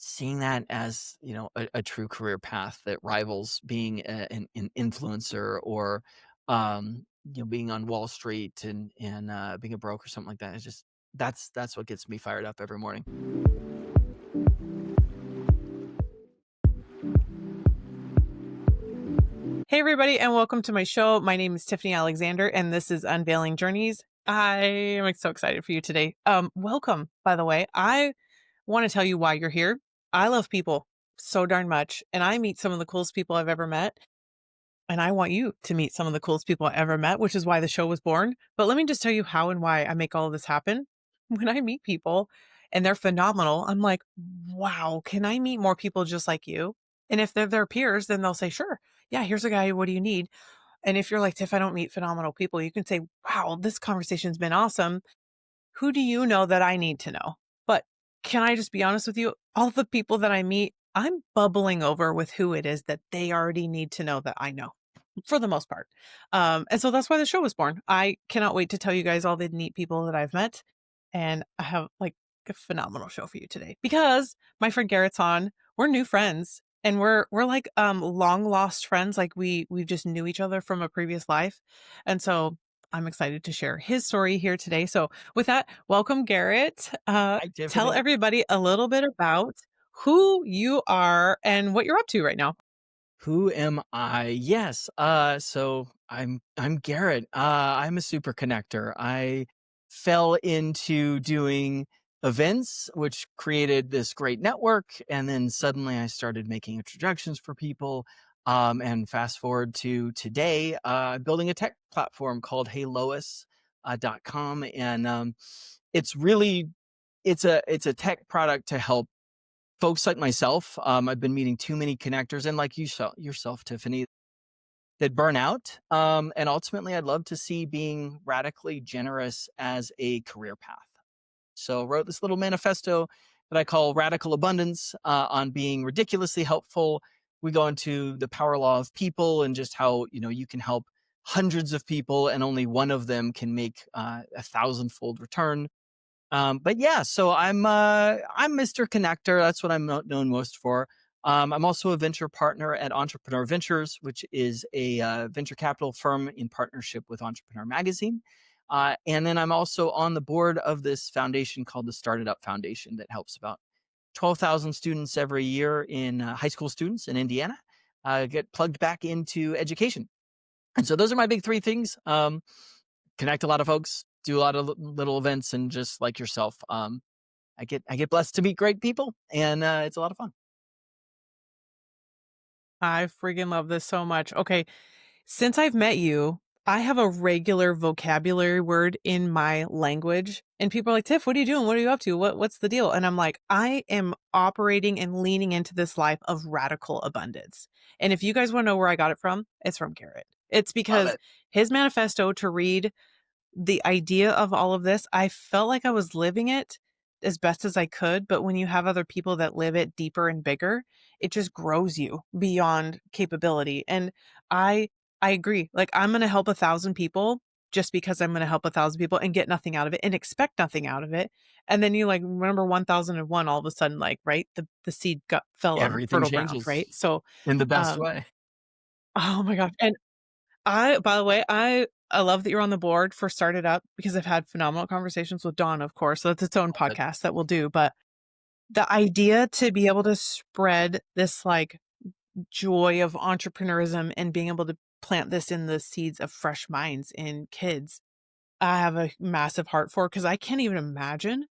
seeing that as, a true career path that rivals being an influencer or, being on Wall Street and being a broker or something like that. It's just that's what gets me fired up every morning. Hey, everybody, and welcome to my show. My name is Tiffany Alexander, and this is Unveiling Journeys. I am so excited for you today. Welcome, by the way. I want to tell you why you're here. I love people so darn much, and I meet some of the coolest people I've ever met. And I want you to meet some of the coolest people I ever met, which is why the show was born. But let me just tell you how and why I make all of this happen. When I meet people and they're phenomenal, I'm like, wow, can I meet more people just like you? And if they're their peers, then they'll say, sure. Yeah, here's a guy. What do you need? And if you're like, if I don't meet phenomenal people, you can say, wow, this conversation's been awesome. Who do you know that I need to know? But can I just be honest with you? All the people that I meet, I'm bubbling over with who it is that they already need to know that I know for the most part. And so that's why the show was born. I cannot wait to tell you guys all the neat people that I've met. And I have like a phenomenal show for you today because my friend Garrett's on. We're new friends and we're like long lost friends. Like we just knew each other from a previous life. And so I'm excited to share his story here today. So with that, welcome Garrett. Hi, Tell Tiffany. everybody a little bit about who you are and what you're up to right now. Who am I? Yes. So I'm Garrett. I'm a super connector. I fell into doing events, which created this great network, and then suddenly I started making introductions for people. And fast forward to today, building a tech platform called HeyLois.com, and it's really it's a tech product to help folks like myself. I've been meeting too many connectors, and like yourself, Tiffany, that burn out. And ultimately, I'd love to see being radically generous as a career path. So, wrote this little manifesto that I call Radical Abundance on being ridiculously helpful. We go into the power law of people and just how you can help hundreds of people, and only one of them can make a thousandfold return. But yeah, so I'm Mr. Connector. That's what I'm known most for. I'm also a venture partner at Entrepreneur Ventures, which is a venture capital firm in partnership with Entrepreneur Magazine. And then I'm also on the board of this foundation called the Started Up Foundation that helps about 12,000 students every year in high school students in Indiana get plugged back into education. And so those are my big three things. Connect a lot of folks, do a lot of little events, and just like yourself, I get blessed to meet great people, and it's a lot of fun. I freaking love this so much. Okay. Since I've met you, I have a regular vocabulary word in my language. And people are like, Tiff, what are you doing? What are you up to? What's the deal? And I'm like, I am operating and leaning into this life of radical abundance. And if you guys want to know where I got it from, it's from Garrett. It's Love because it. his manifesto to read the idea of all of this, I felt like I was living it as best as I could. But when you have other people that live it deeper and bigger, it just grows you beyond capability. And I, I agree. Like I'm going to help 1,000 people just because I'm going to help 1,000 people and get nothing out of it and expect nothing out of it. And then you like remember 1,001 all of a sudden, like, right. The seed got fell on Everything fertile ground. Right. changes So, in the best um, way. oh my gosh. And by the way, I love that you're on the board for Started Up because I've had phenomenal conversations with Dawn, of course. So that's its own Love it. podcast that we'll do. But the idea to be able to spread this like joy of entrepreneurism and being able to plant this in the seeds of fresh minds in kids, I have a massive heart for because I can't even imagine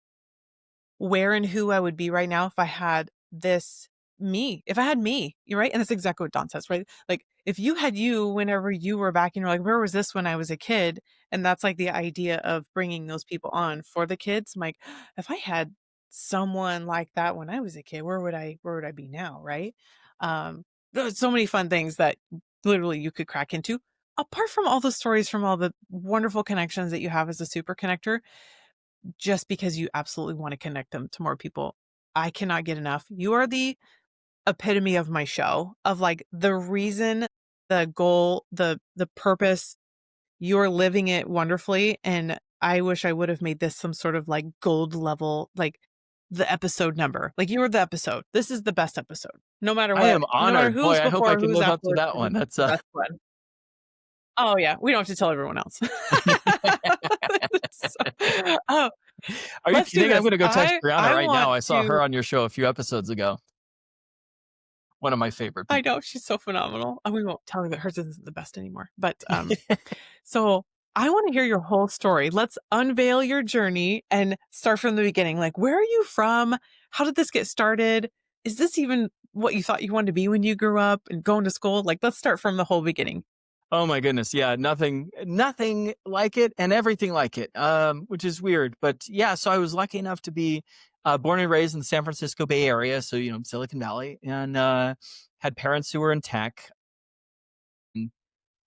where and who I would be right now if I had this me. If I had me, you're right. And that's exactly what Don says, right? Like if you had you whenever you were back and you're like, where was this when I was a kid? And that's like the idea of bringing those people on for the kids. I'm like, if I had someone like that when I was a kid, where would I be now? Right. There's so many fun things that literally you could crack into. Apart from all the stories from all the wonderful connections that you have as a super connector, just because you absolutely want to connect them to more people. I cannot get enough. You are the epitome of my show of like the reason, the goal, the purpose. You're living it wonderfully and I wish I would have made this some sort of like gold level like the episode number. Like, you were the episode. This is the best episode. No matter I what, am no matter honored. Boy, who's I hope I before, can who's live up to after, that this one. is That's the best one. Oh, yeah, we don't have to tell everyone else. So, oh, Are you let's do kidding? I'm this. gonna go text Brianna I right now. want I saw her to on your show a few episodes ago. One of my favorite I people. know, she's so phenomenal, and we won't tell her that hers isn't the best anymore, but, so I wanna hear your whole story. Let's unveil your journey and start from the beginning. Like, where are you from? How did this get started? Is this even what you thought you wanted to be when you grew up and going to school? Like, let's start from the whole beginning. Oh my goodness. Yeah, nothing like it and everything like it. Which is weird. But yeah, so I was lucky enough to be born and raised in the San Francisco Bay Area, so Silicon Valley, and had parents who were in tech. And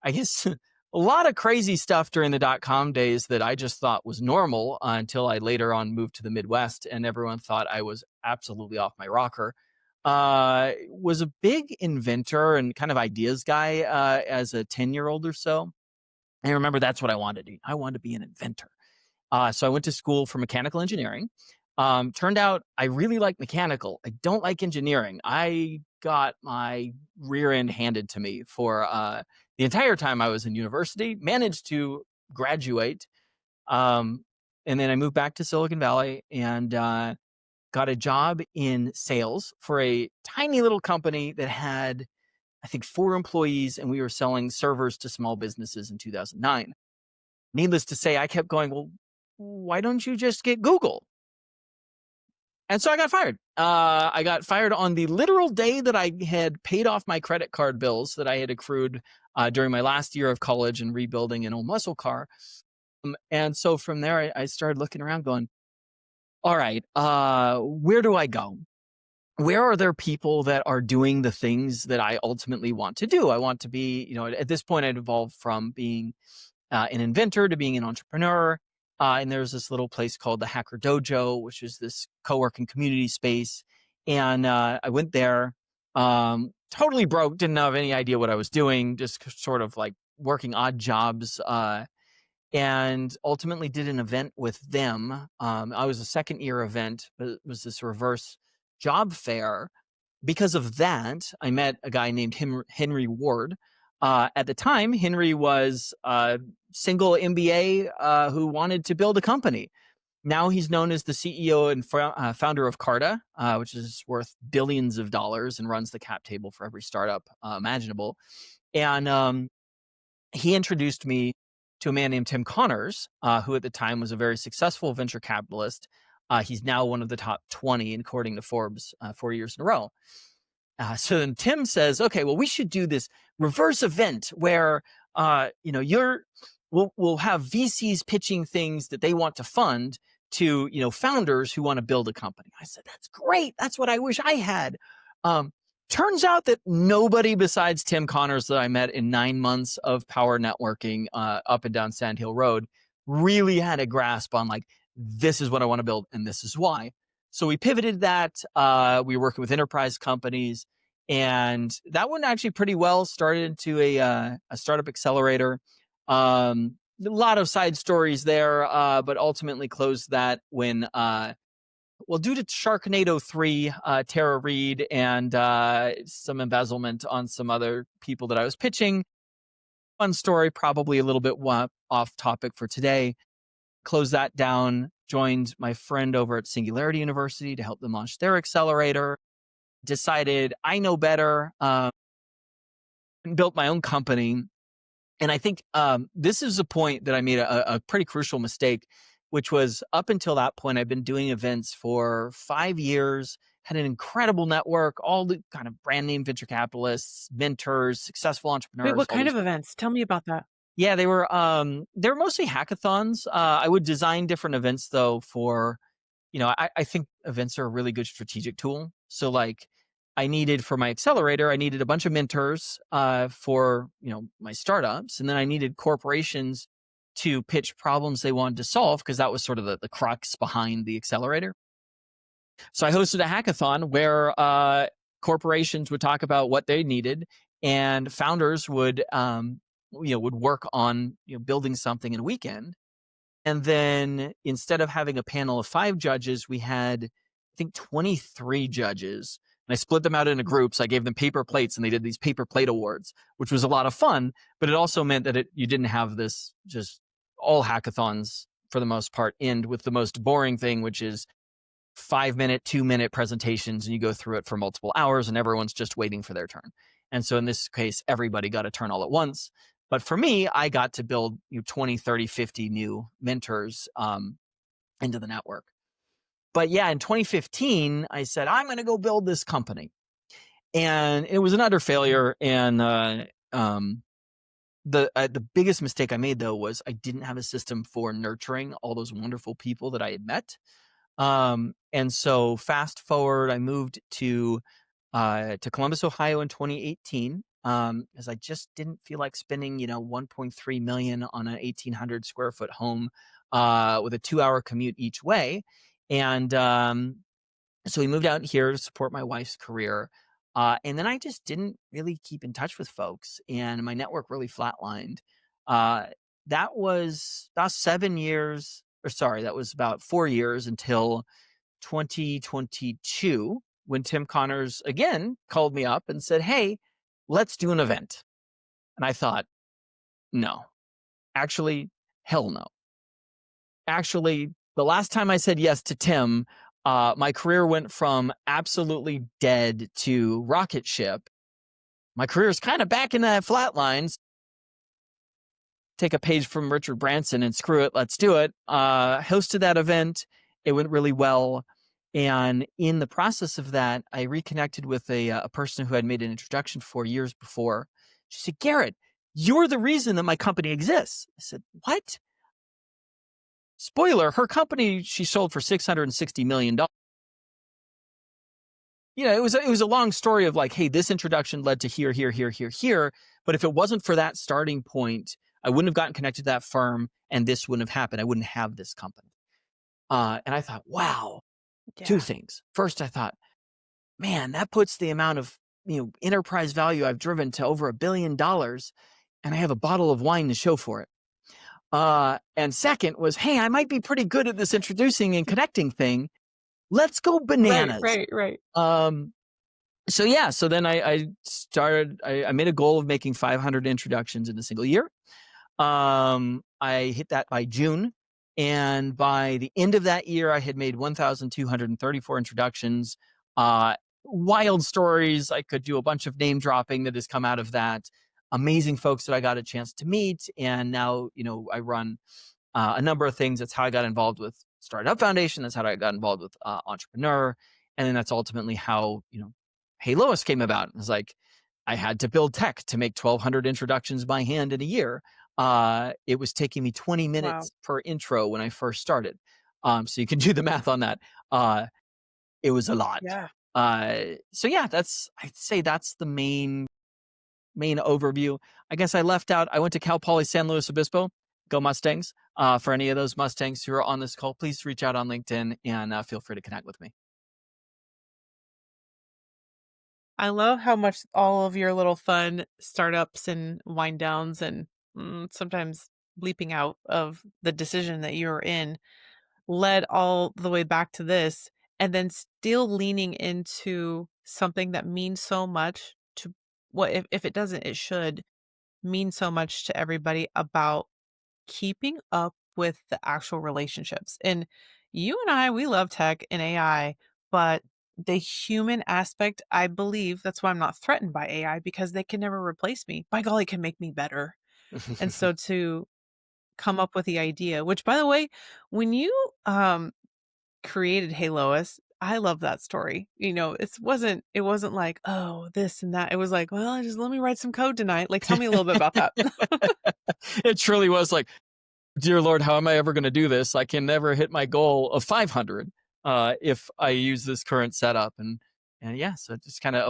I guess a lot of crazy stuff during the dot-com days that I just thought was normal until I later on moved to the Midwest, and everyone thought I was absolutely off my rocker. Was a big inventor and kind of ideas guy as a 10-year-old or so. And I remember that's what I wanted to do. I wanted to be an inventor. So I went to school for mechanical engineering. Turned out I really like mechanical. I don't like engineering. I got my rear end handed to me for the entire time I was in university. Managed to graduate, um, and then I moved back to Silicon Valley and got a job in sales for a tiny little company that had, I think, 4 employees, and we were selling servers to small businesses in 2009. Needless to say, I kept going, well, why don't you just get Google? And so I got fired. I got fired on the literal day that I had paid off my credit card bills that I had accrued during my last year of college and rebuilding an old muscle car. And so from there, I started looking around going, all right, where do I go? Where are there people that are doing the things that I ultimately want to do? I want to be, at this point, I'd evolved from being an inventor to being an entrepreneur. And there's this little place called the Hacker Dojo, which is this co-working community space. And I went there, totally broke, didn't have any idea what I was doing, just sort of like working odd jobs. And ultimately did an event with them. I was a second year event, but it was this reverse job fair. Because of that, I met a guy named Henry Ward. At the time, Henry was a single MBA who wanted to build a company. Now he's known as the CEO and founder of Carta, which is worth billions of dollars and runs the cap table for every startup imaginable. And he introduced me to a man named Tim Connors, who at the time was a very successful venture capitalist. He's now one of the top 20, according to Forbes, 4 years in a row. So then Tim says, okay, well, we should do this reverse event where, we'll have VCs pitching things that they want to fund to, founders who want to build a company. I said, that's great. That's what I wish I had. Turns out that nobody besides Tim Connors that I met in 9 months of power networking up and down Sand Hill Road really had a grasp on like, this is what I want to build and this is why. So we pivoted that. We were working with enterprise companies, and that went actually pretty well. Started into a startup accelerator. A lot of side stories there, but ultimately closed that when, due to Sharknado 3, Tara Reid, and some embezzlement on some other people that I was pitching. Fun story, probably a little bit off topic for today. Closed that down, joined my friend over at Singularity University to help them launch their accelerator. Decided I know better, and built my own company. And I think this is a point that I made a pretty crucial mistake, which was up until that point, I've been doing events for 5 years, had an incredible network, all the kind of brand name venture capitalists, mentors, successful Wait, entrepreneurs, what all kind those. of events? Tell me about that. Yeah, they were mostly hackathons. I would design different events though for, I think events are a really good strategic tool. So like I needed for my accelerator, I needed a bunch of mentors for, my startups. And then I needed corporations to pitch problems they wanted to solve because that was sort of the crux behind the accelerator. So I hosted a hackathon where corporations would talk about what they needed, and founders would work on building something in a weekend. And then instead of having a panel of 5 judges, we had think 23 judges. And I split them out into groups. I gave them paper plates and they did these paper plate awards, which was a lot of fun. But it also meant that you didn't have this just all hackathons for the most part end with the most boring thing, which is 5-minute, 2-minute presentations. And you go through it for multiple hours and everyone's just waiting for their turn. And so in this case, everybody got a turn all at once. But for me, I got to build 20, 30, 50 new mentors into the network. But yeah, in 2015, I said, I'm going to go build this company. And it was an utter failure. And the biggest mistake I made, though, was I didn't have a system for nurturing all those wonderful people that I had met. And so fast forward, I moved to Columbus, Ohio in 2018, as I just didn't feel like spending, 1.3 million on an 1,800 square foot home with a 2-hour commute each way. And so we moved out here to support my wife's career. And then I just didn't really keep in touch with folks, and my network really flatlined. That was about 7 years, or sorry, that was about 4 years until 2022, when Tim Connors again called me up and said, hey, let's do an event. And I thought, no, actually, hell no. Actually, the last time I said yes to Tim, my career went from absolutely dead to rocket ship. My career is kind of back in that flatlines. Take a page from Richard Branson and screw it, let's do it. Hosted that event. It went really well. And in the process of that, I reconnected with a person who had made an introduction 4 years before. She said, Garrett, you're the reason that my company exists. I said, what? Spoiler, her company, she sold for $660 million. It was a long story of like, hey, this introduction led to here, here, here, here, here. But if it wasn't for that starting point, I wouldn't have gotten connected to that firm and this wouldn't have happened. I wouldn't have this company. And I thought, wow, two things. First, I thought, man, that puts the amount of enterprise value I've driven to over $1 billion, and I have a bottle of wine to show for it. And second was, hey, I might be pretty good at this introducing and connecting thing. Let's go bananas. Right. So then I made a goal of making 500 introductions in a single year. I hit that by June. And by the end of that year, I had made 1,234 introductions. Wild stories. I could do a bunch of name dropping that has come out of that. Amazing folks that I got a chance to meet. And now, I run a number of things. That's how I got involved with Startup Foundation. That's how I got involved with Entrepreneur. And then that's ultimately how, HeyLois came about. It was like, I had to build tech to make 1,200 introductions by hand in a year. It was taking me 20 minutes per intro when I first started. So you can do the math on that. It was a lot. Yeah. I'd say that's the main overview. I guess I left out, I went to Cal Poly San Luis Obispo. Go Mustangs. For any of those Mustangs who are on this call, please reach out on LinkedIn and feel free to connect with me. I love how much all of your little fun startups and wind downs and sometimes bleeping out of the decision that you're in led all the way back to this, and then still leaning into something that means so much to if it doesn't, it should mean so much to everybody about keeping up with the actual relationships. And you and I, we love tech and AI, but the human aspect, I believe that's why I'm not threatened by AI, because they can never replace me. By golly, it can make me better. And so to come up with the idea, which by the way, when you created HeyLois, I love that story. It wasn't like, oh, this and that. It was like, well, just let me write some code tonight. Like, tell me a little bit about that. It truly was like, dear Lord, how am I ever going to do this? I can never hit my goal of 500 if I use this current setup. And yeah, so it just kind of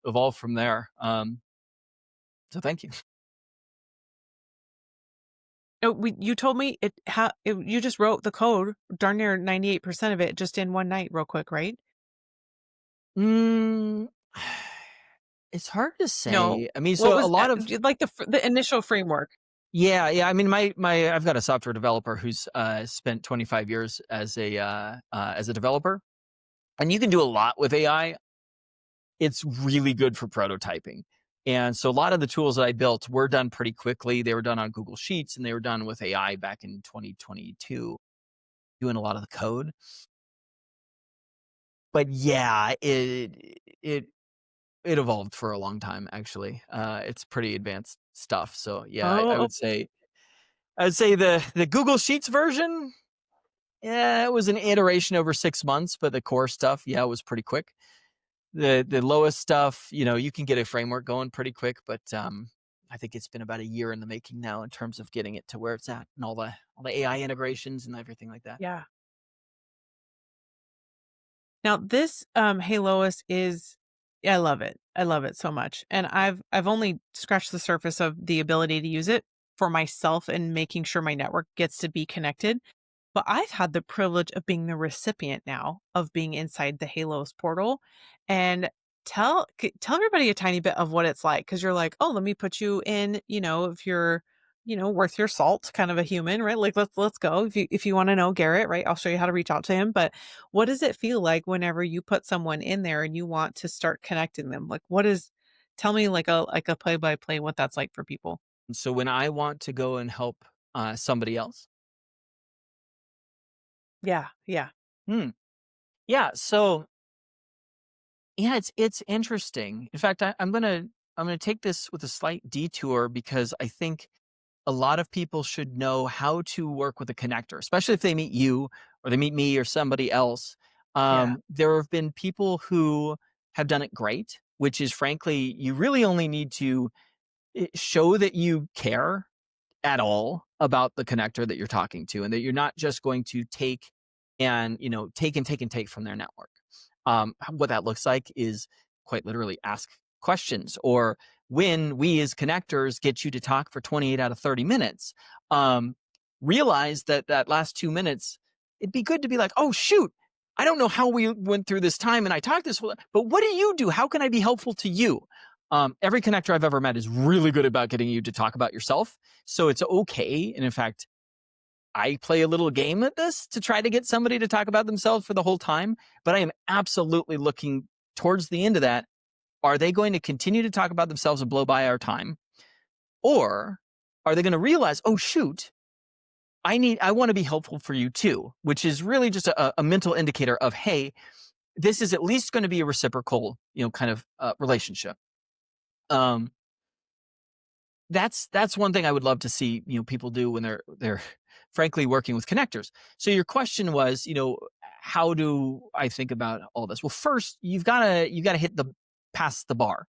evolved from there. So thank you. You told me you just wrote the code, darn near 98% of it, just in one night, real quick, right? It's hard to say. No. I mean, so a lot of like the initial framework. Yeah. I mean, I've got a software developer who's spent 25 years as a developer, And you can do a lot with AI. It's really good for prototyping. And so a lot of the tools that I built were done pretty quickly. They were done on Google Sheets and they were done with AI back in 2022, doing a lot of the code. But yeah, it evolved for a long time actually. It's pretty advanced stuff. So yeah, I Oh, would say the Google Sheets version, yeah, it was an iteration over 6 months, but the core stuff, yeah, it was pretty quick. The lowest stuff, you can get a framework going pretty quick, but I think it's been about a year in the making now in terms of getting it to where it's at and all the AI integrations and everything like that. yeah. Now this, Hey Lois is yeah, I love it. I love it so much. And I've only scratched the surface of the ability to use it for myself and making sure my network gets to be connected. But I've had the privilege of being the recipient now of being inside the HeyLois portal and tell everybody a tiny bit of what it's like because you're like, oh, let me put you in, if you're, worth your salt, kind of a human, right? Like let's go. If you want to know Garrett, right? I'll show you how to reach out to him. But what does it feel like whenever you put someone in there and you want to start connecting them? Like tell me like a play by play what that's like for people. And so when I want to go and help somebody else, Yeah, yeah, hmm, yeah. So yeah, it's interesting. In fact, I'm gonna take this with a slight detour because I think a lot of people should know how to work with a connector, especially if they meet you or they meet me or somebody else. yeah. There have been people who have done it great, which is frankly, you really only need to show that you care at all about the connector that you're talking to and that you're not just going to take and take from their network. What that looks like is quite literally ask questions, or when we as connectors get you to talk for 28 out of 30 minutes, um, realize that that last 2 minutes, it'd be good to be like, oh shoot, I don't know how we went through this time and I talked this, but what do you do? How can I be helpful to you? Every connector I've ever met is really good about getting you to talk about yourself. So it's okay. And in fact, I play a little game at this to try to get somebody to talk about themselves for the whole time. But I am absolutely looking towards the end of that. Are they going to continue to talk about themselves and blow by our time? Or are they going to realize, oh, shoot, I want to be helpful for you too, which is really just a mental indicator of, hey, this is at least going to be a reciprocal, kind of relationship. Um, that's one thing I would love to see, people do when they're frankly working with connectors. So your question was, how do I think about all this? Well, first you gotta hit the past the bar.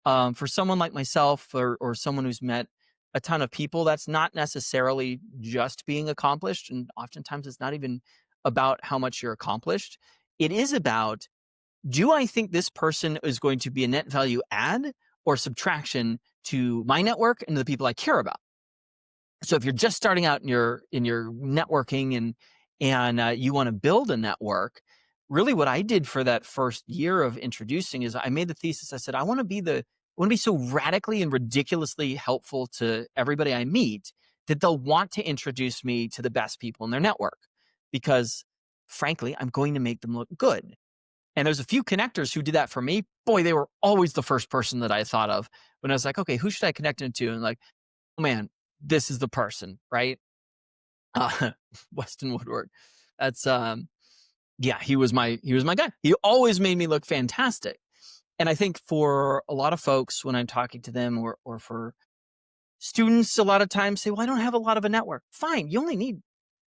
For someone like myself or someone who's met a ton of people, that's not necessarily just being accomplished, and oftentimes it's not even about how much you're accomplished. It is about, do I think this person is going to be a net value add or subtraction to my network and to the people I care about? So if you're just starting out in your networking and you want to build a network, really what I did for that first year of introducing is I made the thesis. I said I want to be so radically and ridiculously helpful to everybody I meet that they'll want to introduce me to the best people in their network, because frankly, I'm going to make them look good. And there's a few connectors who did that for me. Boy, they were always the first person that I thought of when I was like, okay, who should I connect into? And like, oh man, this is the person, right? Uh, Weston Woodward. That's yeah, he was my guy. He always made me look fantastic. And I think for a lot of folks when I'm talking to them, or for students, a lot of times say, well, I don't have a lot of a network. Fine, you only need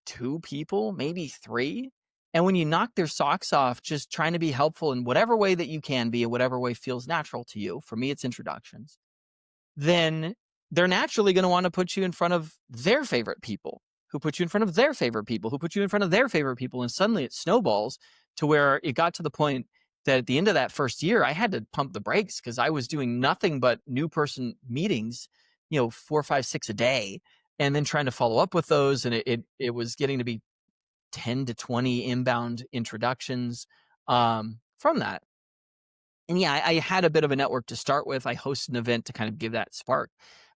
two people, maybe three. And when you knock their socks off, just trying to be helpful in whatever way that you can be, in whatever way feels natural to you. For me, it's introductions. Then they're naturally going to want to put you in front of their favorite people, who put you in front of their favorite people, who put you in front of their favorite people. And suddenly it snowballs to where it got to the point that at the end of that first year, I had to pump the brakes because I was doing nothing but new person meetings, 4, 5, 6 a day, and then trying to follow up with those. And it was getting to be 10 to 20 inbound introductions from that. And yeah, I had a bit of a network to start with. I hosted an event to kind of give that spark,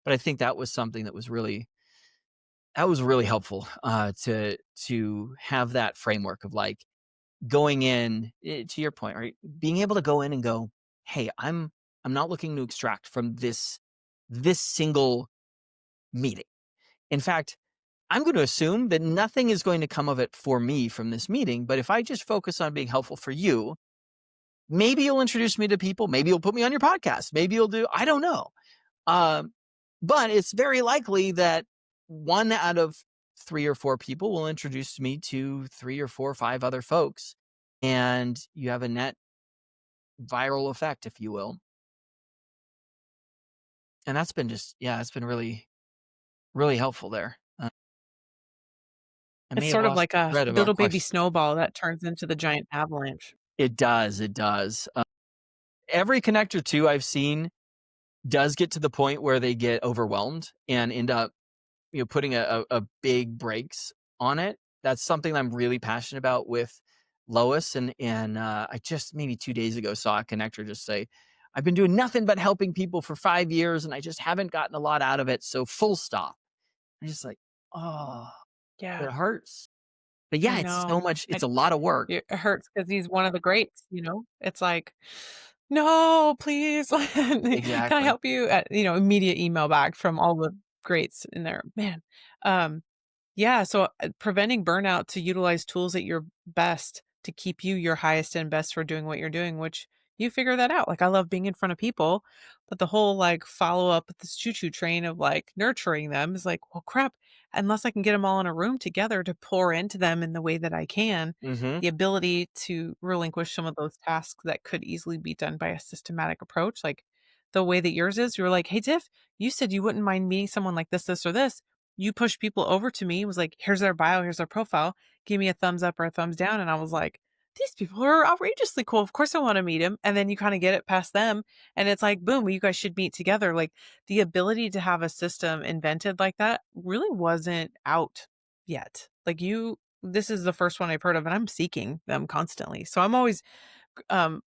but I think that was something that was really helpful to have that framework of like, going in to your point, right? Being able to go in and go, "Hey, I'm not looking to extract from this single meeting. In fact, I'm going to assume that nothing is going to come of it for me from this meeting, but if I just focus on being helpful for you, maybe you'll introduce me to people, maybe you'll put me on your podcast, maybe you'll do I don't know. Um, but it's very likely that one out of 3 or 4 people will introduce me to 3 or 4 or 5 other folks, and you have a net viral effect, if you will. And that's been just yeah, it's been really, really helpful there. I It's may have sort of lost like the a thread of our little baby question. snowball that turns into the giant avalanche. It does, it does. Every connector too I've seen does get to the point where they get overwhelmed and end up, putting a big brakes on it. That's something I'm really passionate about with Lois, and I just maybe 2 days ago saw a connector just say, "I've been doing nothing but helping people for 5 years, and I just haven't gotten a lot out of it, so full stop." I'm just like, "Oh, Yeah, it hurts." But yeah, I know. it's a lot of work. It hurts because he's one of the greats, you know? It's like, "No, please, can I Exactly. help you?" Immediate email back from all the greats in there. Man, um, yeah, so, preventing burnout to utilize tools at your best to keep you your highest and best for doing what you're doing, which you figure that out. Like, I love being in front of people, but the whole, like, follow-up with this choo-choo train of, like, nurturing them is like, "Well, crap, unless I can get them all in a room together to pour into them in the way that I can, Mhm. the ability to relinquish some of those tasks that could easily be done by a systematic approach, like the way that yours is, you're like, "Hey, Tiff, you said you wouldn't mind meeting someone like this, or this." You push people over to me, was like, "Here's their bio, here's their profile. Give me a thumbs up or a thumbs down." And I was like, "These people are outrageously cool. Of course I want to meet him." And then you kind of get it past them. And it's like, boom, you guys should meet together. Like the ability to have a system invented like that really wasn't out yet. This is the first one I've heard of, and I'm seeking them constantly. So I'm always um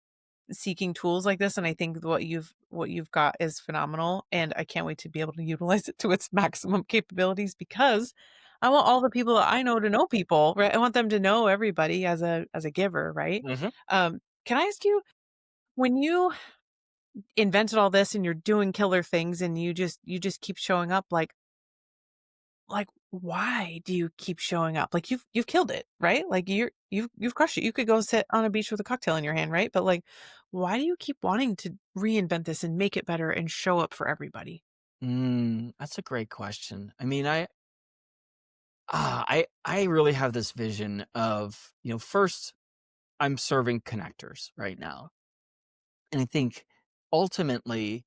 seeking tools like this, and I think what you've got is phenomenal, and I can't wait to be able to utilize it to its maximum capabilities because I want all the people that I know people, right? I want them to know everybody as a giver, right? Mhm. Can I ask you, when you invented all this and you're doing killer things and you just keep showing up, like, why do you keep showing up? Like, you've killed it, right? Like, you've crushed it. You could go sit on a beach with a cocktail in your hand, right? But, like, why do you keep wanting to reinvent this and make it better and show up for everybody? That's a great question. I mean, I really have this vision of, first I'm serving connectors right now. And I think ultimately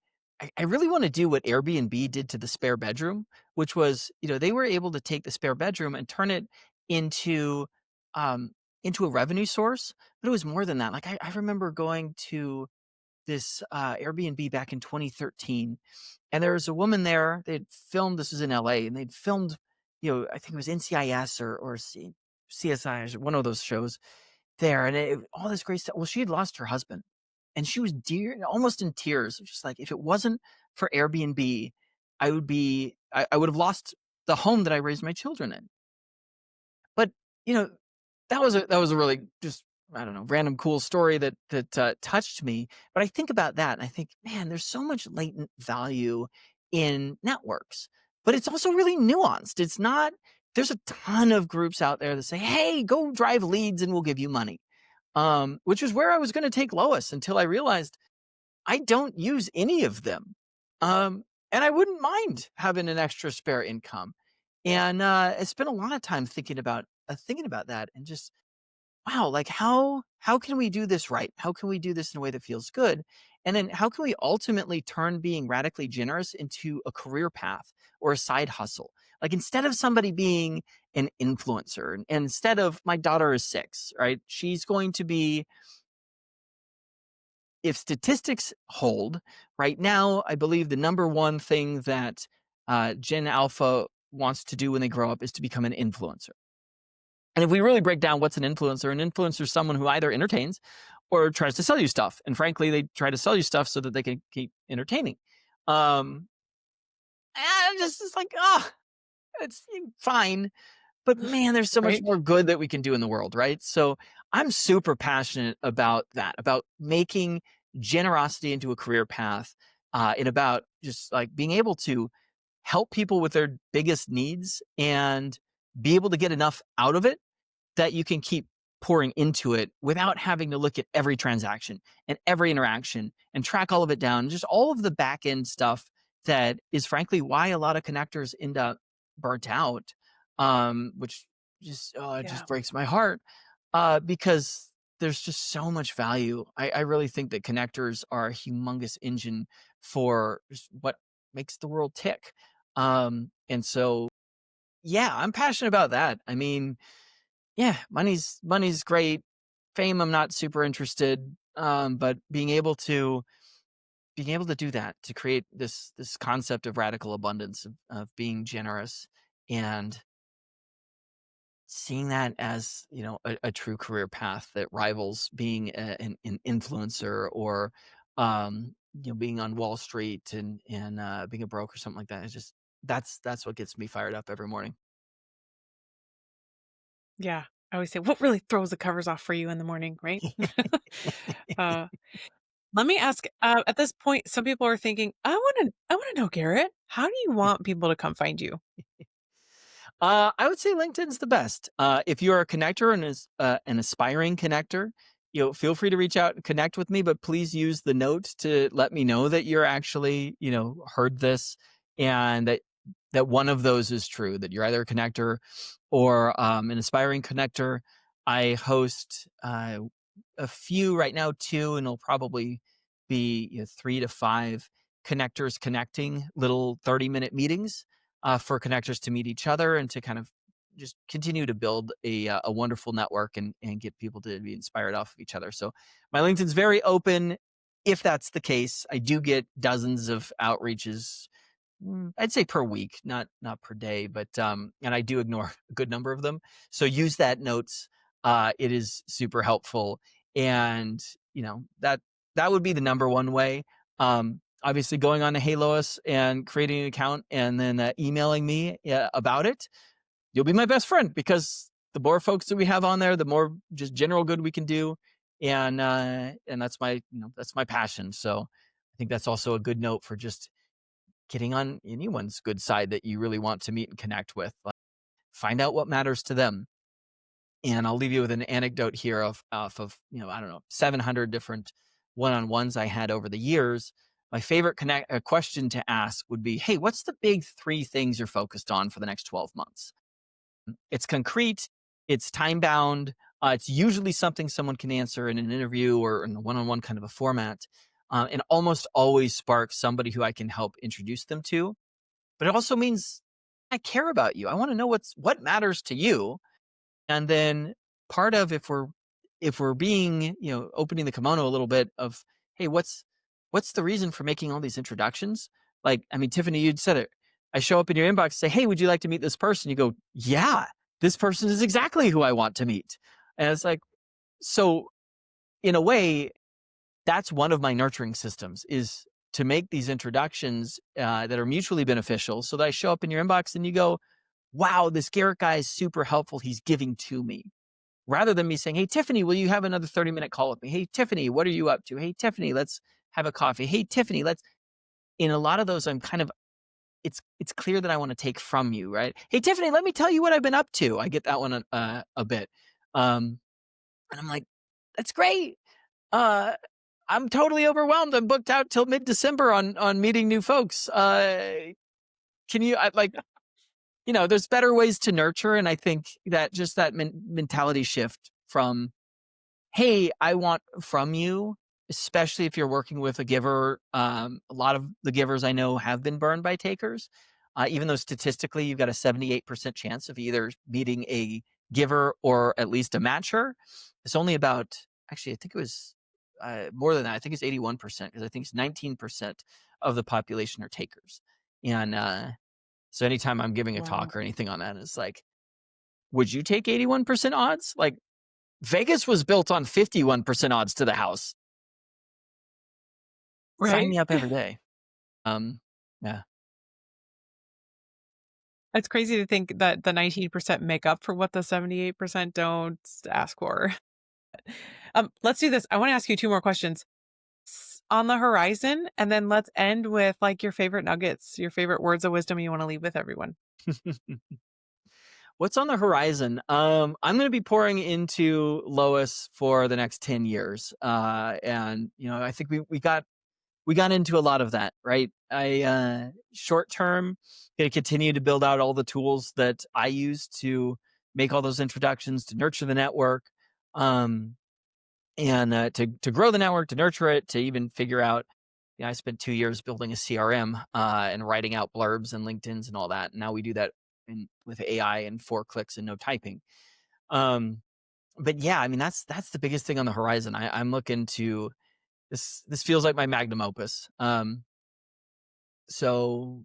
I really want to do what Airbnb did to the spare bedroom, which was, they were able to take the spare bedroom and turn it into um into a revenue source. But it was more than that. Like I remember going to this Airbnb back in 2013. And there was a woman there. They'd filmed, this was in LA, and they'd filmed, I think it was NCIS or CSI, or one of those shows there. And all this great stuff. Well, she had lost her husband and she was almost in tears. Just like, if it wasn't for Airbnb, I would have lost the home that I raised my children in. But, you know, that was a really just, I don't know, random cool story that touched me. But I think about that and I think, man, there's so much latent value in networks, but it's also really nuanced. It's not. There's a ton of groups out there that say, "Hey, go drive leads and we'll give you money," which is where I was going to take Lois until I realized I don't use any of them, and I wouldn't mind having an extra spare income. And I spent a lot of time thinking about that and just wow, like how can we do this right? How can we do this in a way that feels good? And then how can we ultimately turn being radically generous into a career path or a side hustle? Like instead of somebody being an influencer, and instead of my daughter is 6, right? She's going to be, if statistics hold, right now, I believe the number one thing that Gen Alpha wants to do when they grow up is to become an influencer. And if we really break down what's an influencer is someone who either entertains or tries to sell you stuff. And frankly, they try to sell you stuff so that they can keep entertaining. Um, and it's like, it's fine. But man, there's so much Right? more good that we can do in the world, right? So I'm super passionate about that, about making generosity into a career path, and about just like being able to help people with their biggest needs and be able to get enough out of it that you can keep pouring into it without having to look at every transaction and every interaction and track all of it down, just all of the back end stuff that is frankly why a lot of connectors end up burnt out, which just it Yeah. just breaks my heart, because there's just so much value. I really think that connectors are a humongous engine for just what makes the world tick. And so, yeah, I'm passionate about that. I mean, yeah, money's great. Fame, I'm not super interested. But being able to do that, to create this concept of radical abundance, of being generous and seeing that as, a true career path that rivals being an influencer or, being on Wall Street and being a broker or something like that. It's just that's what gets me fired up every morning. Yeah. I always say, what really throws the covers off for you in the morning, right? uh, Let me ask, at this point, some people are thinking, I wanna know, Garrett, how do you want people to come find you? I would say LinkedIn's the best. If you're a connector and is an aspiring connector, feel free to reach out and connect with me. But please use the note to let me know that you're actually, heard this and that one of those is true. That you're either a connector or an aspiring connector. I host a few right now, two, and it'll probably be 3 to 5 connectors connecting little 30-minute meetings for connectors to meet each other and to kind of just continue to build a wonderful network and get people to be inspired off of each other. So my LinkedIn's very open. If that's the case, I do get dozens of outreaches. I'd say per week, not per day, but and I do ignore a good number of them. So use that notes. It is super helpful, and that would be the number one way. Obviously, going on to HeyLois and creating an account and then emailing me about it, you'll be my best friend because the more folks that we have on there, the more just general good we can do, and that's my passion. So I think that's also a good note for just getting on anyone's good side that you really want to meet and connect with. Like, find out what matters to them. And I'll leave you with an anecdote here of I don't know, 700 different one-on-ones I had over the years. My favorite question to ask would be, "Hey, what's the big 3 things you're focused on for the next 12 months?" It's concrete, it's time bound, it's usually something someone can answer in an interview or in a one-on-one kind of a format, and almost always sparks somebody who I can help introduce them to. But it also means I care about you. I want to know what matters to you. And then part of if we're being, opening the kimono a little bit of, hey, what's the reason for making all these introductions? Like, I mean, Tiffany, you'd said it. I show up in your inbox, say, hey, would you like to meet this person? You go, yeah, this person is exactly who I want to meet. And it's like, so in a way, that's one of my nurturing systems is to make these introductions that are mutually beneficial so that I show up in your inbox and you go, wow, this Garrett guy is super helpful. He's giving to me. Rather than me saying, hey, Tiffany, will you have another 30-minute call with me? Hey, Tiffany, what are you up to? Hey, Tiffany, let's have a coffee. Hey, Tiffany, let's. In a lot of those, I'm kind of, it's clear that I want to take from you, right? Hey, Tiffany, let me tell you what I've been up to. I get that one a bit. And I'm like, that's great. Uh, I'm totally overwhelmed. I'm booked out till mid-December on meeting new folks. Can you like there's better ways to nurture, and I think that just that mentality shift from, hey, I want from you, especially if you're working with a giver. A lot of the givers I know have been burned by takers, even though statistically you've got a 78% chance of either meeting a giver or at least a matcher. It's only about, actually, I think it was more than that. I think it's 81% because I think it's 19% of the population are takers. And so anytime I'm giving a Wow. talk or anything on that, it's like, would you take 81% odds? Like, Vegas was built on 51% odds to the house. Sign Right? me up every day. Yeah. It's crazy to think that the 19% make up for what the 78% don't ask for. Let's do this. I want to ask you two more questions on the horizon, and then let's end with like your favorite nuggets, your favorite words of wisdom you want to leave with everyone. What's on the horizon? I'm going to be pouring into Lois for the next 10 years. And I think we got into a lot of that, right? Short term, going to continue to build out all the tools that I use to make all those introductions, to nurture the network, um, and to grow the network, to nurture it, to even figure out. I spent 2 years building a CRM and writing out blurbs and LinkedIn's and all that. Now we do that with AI and 4 clicks and no typing. Um, but yeah, I mean that's the biggest thing on the horizon. I'm looking to this. This feels like my magnum opus. So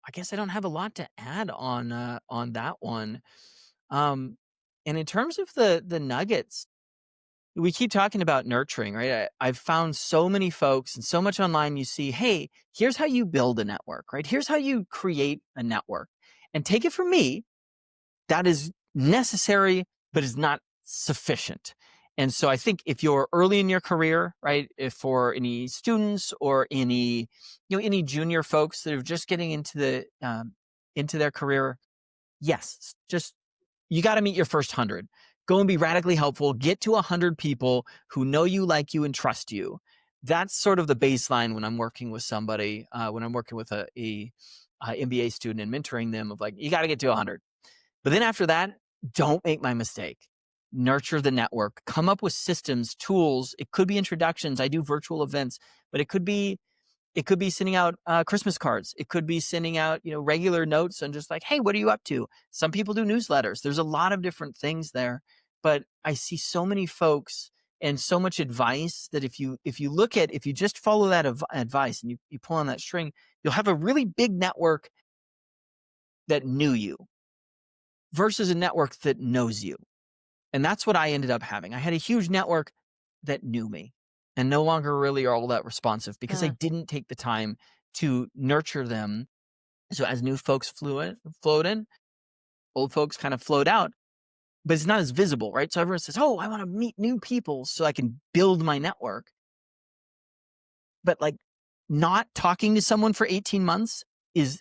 I guess I don't have a lot to add on that one. Um, and in terms of the nuggets, we keep talking about nurturing, right? I've found so many folks and so much online. You see, hey, here's how you build a network, right? Here's how you create a network. And take it from me, that is necessary, but is not sufficient. And so I think if you're early in your career, right, if for any students or any junior folks that are just getting into their career, yes, just you got to meet your first 100. Go and be radically helpful. Get to 100 people who know you, like you, and trust you. That's sort of the baseline when I'm working with somebody, when I'm working with a MBA student and mentoring them of like, you got to get to 100. But then after that, don't make my mistake. Nurture the network. Come up with systems, tools. It could be introductions. I do virtual events, but it could be sending out Christmas cards. It could be sending out, regular notes and just like, hey, what are you up to? Some people do newsletters. There's a lot of different things there, but I see so many folks and so much advice that if you just follow that advice and you pull on that string, you'll have a really big network that knew you versus a network that knows you. And that's what I ended up having. I had a huge network that knew me and no longer really are all that responsive because I Mm, didn't take the time to nurture them. So as new folks flowed in, old folks kind of flowed out, but it's not as visible, right? So everyone says, oh, I want to meet new people so I can build my network. But like not talking to someone for 18 months is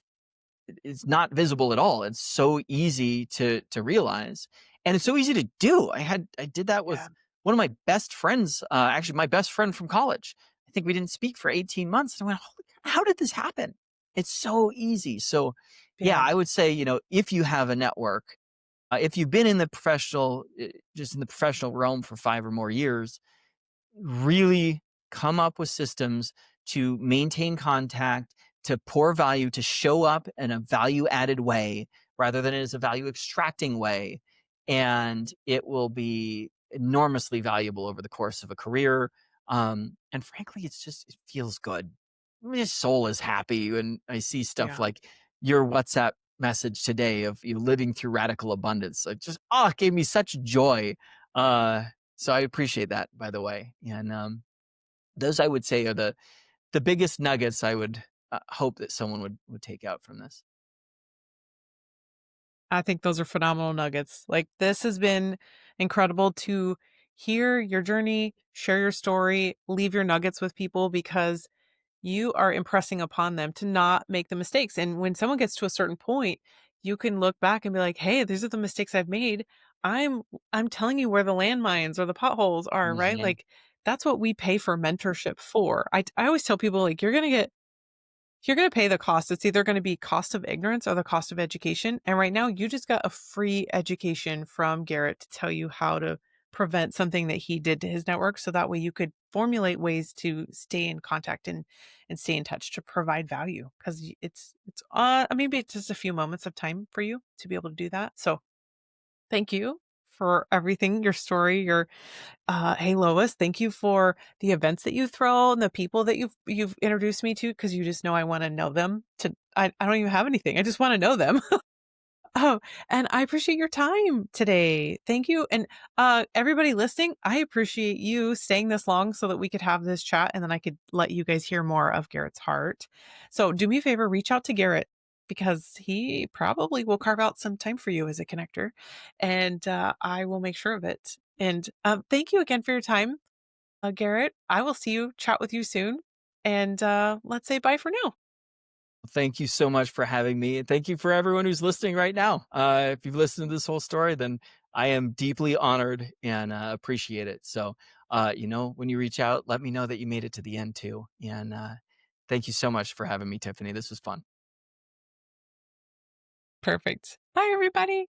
it's not visible at all. It's so easy to realize, and it's so easy to do. I did that with yeah, one of my best friends, actually my best friend from college. I think we didn't speak for 18 months. And I went, holy, how did this happen? It's so easy. So yeah, yeah, I would say, if you have a network, if you've been in the just in the professional realm for 5 or more years, really come up with systems to maintain contact, to pour value, to show up in a value added way rather than as a value extracting way. And it will be enormously valuable over the course of a career. And frankly, it feels good. My soul is happy when I see stuff yeah. like your WhatsApp message today of you living through radical abundance. It gave me such joy. So I appreciate that, by the way. And those I would say are the biggest nuggets I would hope that someone would take out from this. I think those are phenomenal nuggets. Like, this has been incredible to hear your journey, share your story, leave your nuggets with people because you are impressing upon them to not make the mistakes. And when someone gets to a certain point, you can look back and be like, "Hey, these are the mistakes I've made. I'm I'm telling you where the landmines or the potholes are," right? Mhm. Like that's what we pay for mentorship for. I always tell people like you're going to pay the cost. It's either going to be cost of ignorance or the cost of education. And right now, you just got a free education from Garrett to tell you how to prevent something that he did to his network. So that way you could formulate ways to stay in contact and stay in touch to provide value. Cause maybe it's just a few moments of time for you to be able to do that. So thank you for everything, your story, your hey Lois, thank you for the events that you throw and the people that you've introduced me to because you just know I want to know them. I don't even have anything. I just want to know them. Oh, and I appreciate your time today. Thank you. And everybody listening, I appreciate you staying this long so that we could have this chat and then I could let you guys hear more of Garrett's heart. So do me a favor, reach out to Garrett because he probably will carve out some time for you as a connector and I will make sure of it. And thank you again for your time, Garrett. I will see you, chat with you soon. And let's say bye for now. Thank you so much for having me. And thank you for everyone who's listening right now. If you've listened to this whole story, then I am deeply honored and appreciate it. So, when you reach out, let me know that you made it to the end too. And thank you so much for having me, Tiffany. This was fun. Perfect. Bye, everybody.